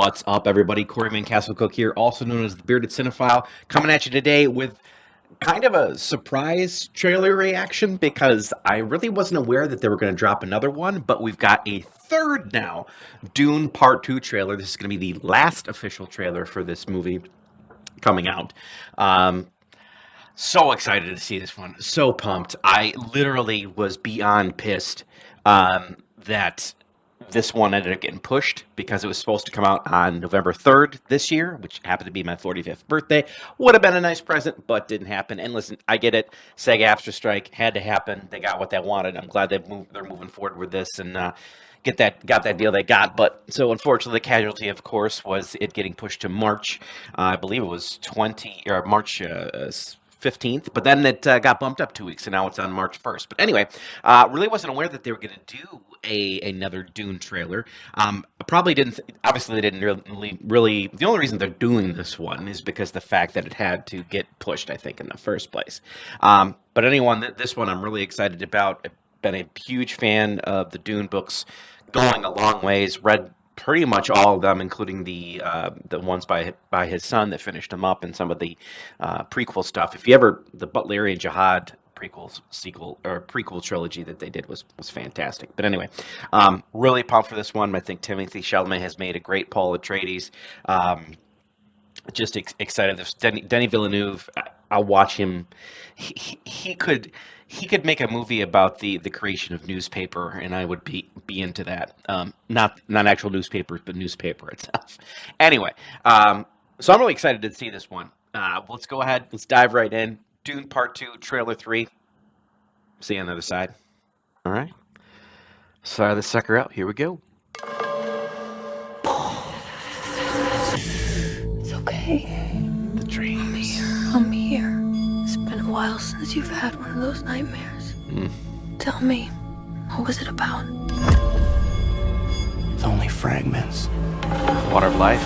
What's up, everybody? Corey Van Castle Cook here, also known as the Bearded Cinephile, coming at you today with kind of a surprise trailer reaction because I really wasn't aware that they were going to drop another one, but we've got a third now Dune Part 2 trailer. This is going to be the last official trailer for this movie coming out. So excited to see this one. So pumped. I literally was beyond pissed that this one ended up getting pushed because it was supposed to come out on November 3rd this year, which happened to be my 45th birthday. Would have been a nice present, but didn't happen. And listen, I get it. SAG-AFTRA strike had to happen. They got what they wanted. I'm glad they're moving forward with this and got that deal they got. But so unfortunately, the casualty, of course, was it getting pushed to March. I believe it was March 15th, but then it got bumped up 2 weeks, and now it's on March 1st. But anyway, really wasn't aware that they were going to do another Dune trailer. Probably didn't. Obviously, they didn't really. The only reason they're doing this one is because the fact that it had to get pushed, I think, in the first place. But this one I'm really excited about. I've been a huge fan of the Dune books, going a long ways. Read pretty much all of them, including the ones by his son that finished them up, and some of the prequel stuff. If you ever, the Butlerian Jihad prequel trilogy that they did was fantastic. But anyway, really pumped for this one. I think Timothée Chalamet has made a great Paul Atreides. Just excited. There's Denis Villeneuve. I'll watch him. He could make a movie about the creation of newspaper, and I would be into that. Not actual newspapers, but newspaper itself. Anyway, so I'm really excited to see this one. Let's go ahead. Let's dive right in. Dune Part 2, Trailer 3. See you on the other side. All right. Fire the sucker out. Here we go. It's okay. The dreams. I'm here. It's been a while since you've had one of those nightmares. Tell me, what was it about? It's only fragments. Water of life.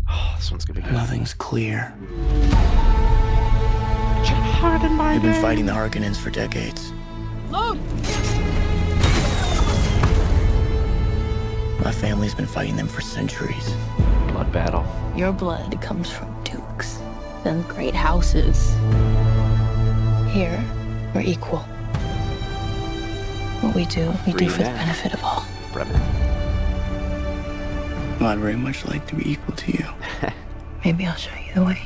Oh, this one's gonna be good. Nothing's clear. Harden my We've been fighting the Harkonnens for decades. Look! My family's been fighting them for centuries. Blood battle. Your blood comes from dukes, then great houses. Here, we're equal. What we do for the benefit of all. Well, I'd very much like to be equal to you. Maybe I'll show you the way.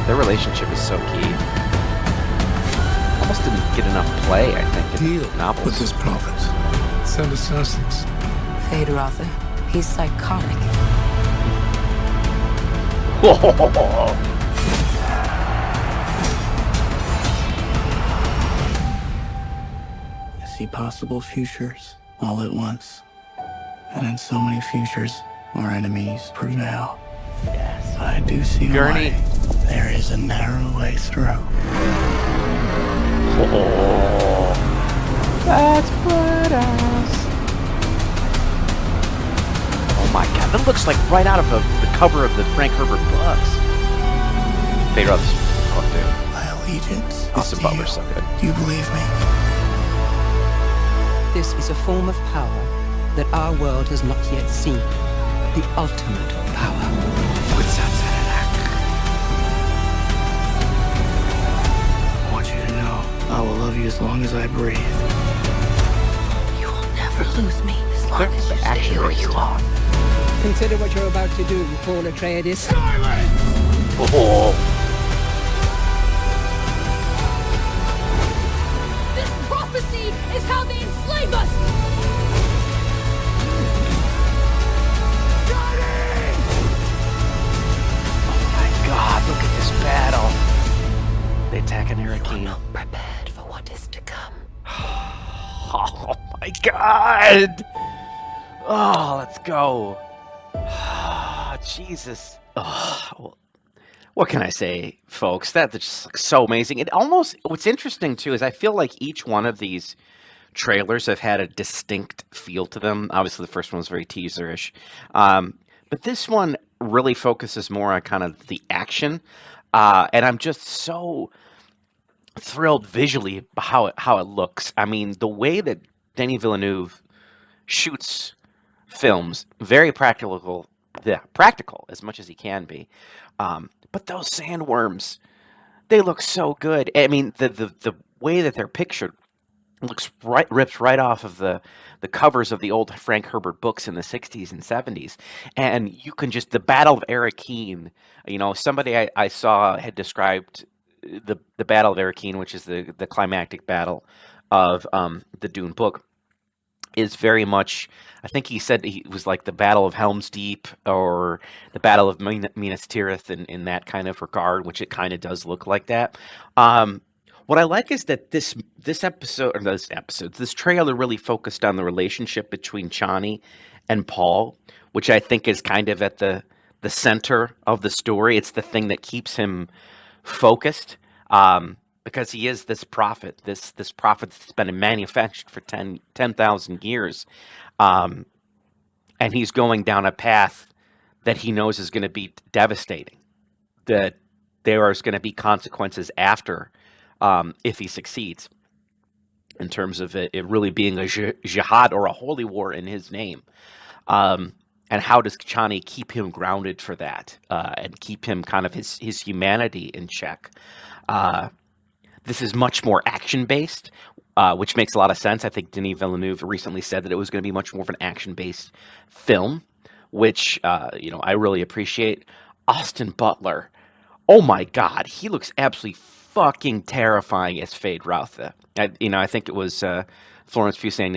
Their relationship is so key. Almost didn't get enough play, I think, in Deal novels. with this prophet. Send us Sussex. Fade Rother. He's psychotic. I see possible futures all at once. And in so many futures, our enemies prevail. Yes. But I do see a way. There is a narrow way through. That's badass. Oh my god, that looks like right out of the cover of the Frank Herbert books. Fade Rother's fuck, dude. My allegiance Austin is to you. Butler's so good. Do you believe me? This is a form of power that our world has not yet seen. The ultimate power. I want you to know I will love you as long as I breathe. You will never lose me as long as you stay who you are. Consider what you're about to do, Paul Atreides. This prophecy is how they enslave us! God, look at this battle. They attack an hurricane. Not prepared for what is to come. Oh my god! Oh, let's go. Jesus. Oh, what can I say, folks? That's just so amazing. It almost, what's interesting too is I feel like each one of these trailers have had a distinct feel to them. Obviously, the first one was very teaser-ish. But this one really focuses more on kind of the action. And I'm just so thrilled visually how it looks. I mean, the way that Denis Villeneuve shoots films very practical, yeah, practical as much as he can be. But those sandworms, they look so good. I mean, the way that they're pictured looks ripped right off of the covers of the old Frank Herbert books in the 60s and 70s. And you can just, the Battle of Arakeen, somebody I saw had described the Battle of Arakeen, which is the climactic battle of the Dune book, is very much, I think he said it was like the Battle of Helm's Deep or the Battle of Minas Tirith in that kind of regard, which it kind of does look like that. What I like is that this trailer really focused on the relationship between Chani and Paul, which I think is kind of at the center of the story. It's the thing that keeps him focused, because he is this prophet, this prophet that's been manufactured for 10,000 years, and he's going down a path that he knows is going to be devastating, that there is going to be consequences after, if he succeeds, in terms of it really being a jihad or a holy war in his name. And how does Chani keep him grounded for that, and keep him kind of his humanity in check? This is much more action-based, which makes a lot of sense. I think Denis Villeneuve recently said that it was going to be much more of an action-based film, which, I really appreciate. Austin Butler, oh my God, he looks absolutely fucking terrifying as Fade Routha. I think it was Florence Pugh saying,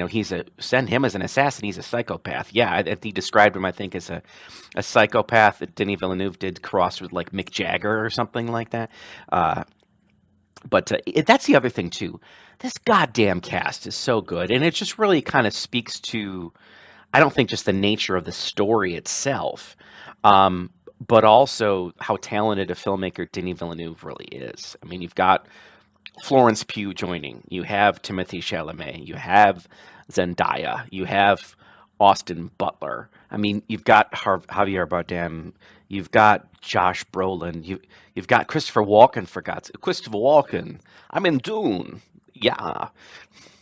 send him as an assassin. He's a psychopath. Yeah, he described him, I think, as a psychopath that Denis Villeneuve did cross with like Mick Jagger or something like that. But that's the other thing too. This goddamn cast is so good, and it just really kind of speaks to, I don't think just the nature of the story itself, but also how talented a filmmaker Denis Villeneuve really is. I mean, you've got Florence Pugh joining, you have Timothée Chalamet, you have Zendaya, you have Austin Butler. I mean, you've got Javier Bardem, you've got Josh Brolin, you've got Christopher Walken, Christopher Walken. I'm in Dune. Yeah,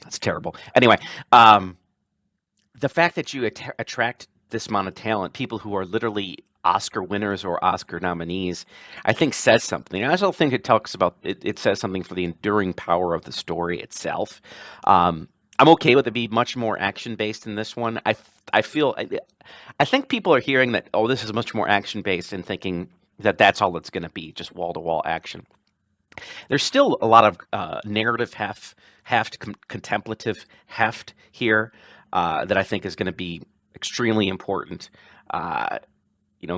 that's terrible. Anyway, the fact that you attract this amount of talent, people who are literally Oscar winners or Oscar nominees, I think says something. I also think it says something for the enduring power of the story itself. I'm okay with it being much more action based in this one. I think people are hearing that, oh, this is much more action based, and thinking that that's all it's going to be, just wall to wall action. There's still a lot of narrative heft, contemplative heft here, that I think is going to be extremely important.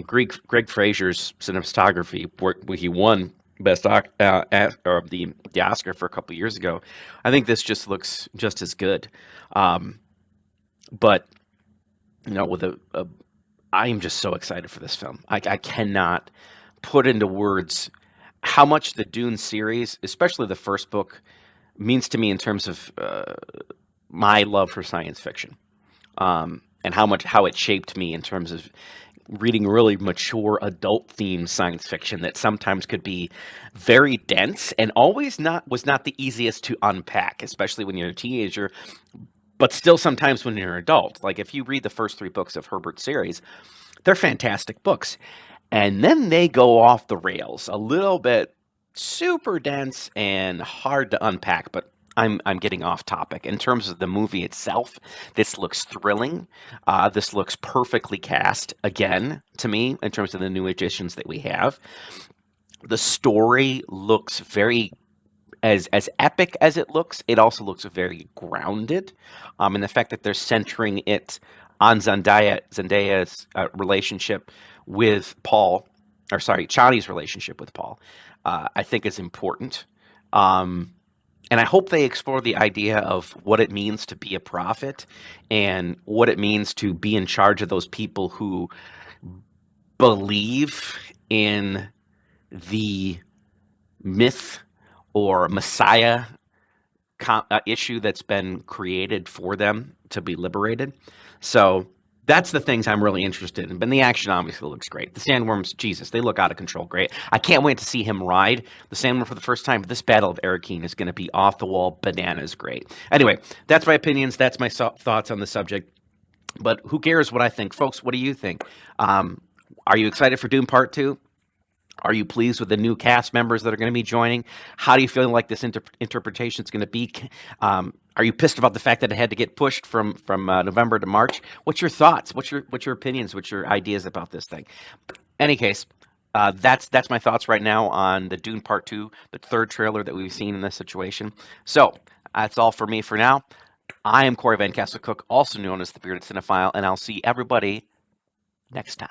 Greg Fraser's cinematography, where he won best or the Oscar for a couple of years ago. I think this just looks just as good. But I am just so excited for this film. I cannot put into words how much the Dune series, especially the first book, means to me in terms of my love for science fiction, and how it shaped me in terms of reading really mature adult themed science fiction that sometimes could be very dense and was not the easiest to unpack, especially when you're a teenager, but still sometimes when you're an adult. Like if you read the first 3 books of Herbert's series, they're fantastic books. And then they go off the rails a little bit, super dense and hard to unpack, but I'm getting off topic. In terms of the movie itself, this looks thrilling. This looks perfectly cast, again, to me, in terms of the new additions that we have. The story looks very, as epic as it looks, it also looks very grounded. And the fact that they're centering it on Zendaya's relationship with Paul, Chani's relationship with Paul, I think is important. And I hope they explore the idea of what it means to be a prophet and what it means to be in charge of those people who believe in the myth or Messiah issue that's been created for them to be liberated. So That's the things I'm really interested in. But the action obviously looks great. The sandworms, Jesus, they look out of control great. I can't wait to see him ride the sandworm for the first time. This Battle of Arrakeen is going to be off the wall bananas great. Anyway, that's my opinions. That's my thoughts on the subject. But who cares what I think? Folks, what do you think? Are you excited for Dune Part 2? Are you pleased with the new cast members that are going to be joining? How do you feel like this interpretation is going to be? Are you pissed about the fact that it had to get pushed from November to March? What's your thoughts? What's your opinions? What's your ideas about this thing? Any case, that's my thoughts right now on the Dune Part 2, the third trailer that we've seen in this situation. So that's all for me for now. I am Corey Van Castle Cook, also known as the Bearded Cinephile, and I'll see everybody next time.